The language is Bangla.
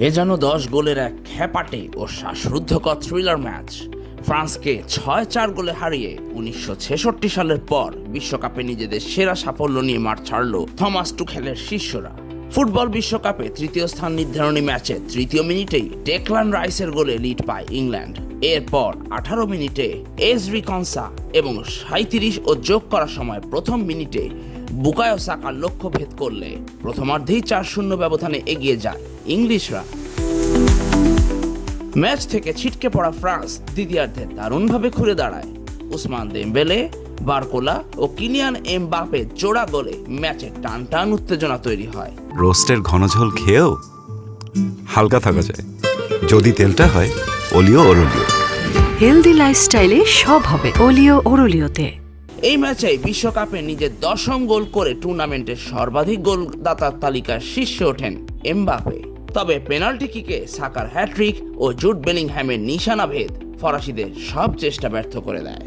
এ যেন 10 গোলের এক খেপাটে ও শ্বাসরুদ্ধকর থ্রিলার ম্যাচ। ফ্রান্সকে 6-4 গোলে হারিয়ে 1966 সালের পর বিশ্বকাপে নিজেদের সেরা সাফল্য নিয়ে মাঠ ছাড়ল থমাস টুখেলের শিষ্যরা। ফুটবল বিশ্বকাপে তৃতীয় স্থান নির্ধারণী ম্যাচে তৃতীয় মিনিটেই ডেকলান রাইসের গোলে লিড পায় ইংল্যান্ড। এরপর 18 মিনিটে এজরি কনসা এবং 37 ও যোগ করার সময় প্রথম মিনিটে বুকায়ো সাকা লক্ষ্য ভেদ করলে প্রথমার্ধেই 4-0 ব্যবধানে এগিয়ে যায় ইংলিশরা। ম্যাচ থেকে ছিটকে পড়া ফ্রান্স দ্বিতীয়ার্ধে দারুণভাবে ঘুরে দাঁড়ায়। উসমান দেমবেলে, বারকোলা ও কিলিয়ান এমবাপে জোড়া গোলে ম্যাচে টানটান উত্তেজনা তৈরি হয়। রোস্টের ঘন ঝোল খেয়েও হালকা থাকা যায় যদি তেলটা হয় অলিও ওরলিও। হেলদি লাইফস্টাইলে সব হবে অলিও ওরলিওতে। এই ম্যাচে বিশ্বকাপে নিজের 10ম গোল করে টুর্নামেন্টের সর্বাধিক গোলদাতার তালিকায় শীর্ষে ওঠেন এমবাপে। তবে পেনাল্টি কিকে সাকার হ্যাট্রিক ও জুড বেলিংহ্যামের নিশানা ভেদ ফরাসিদের সব চেষ্টা ব্যর্থ করে দেয়।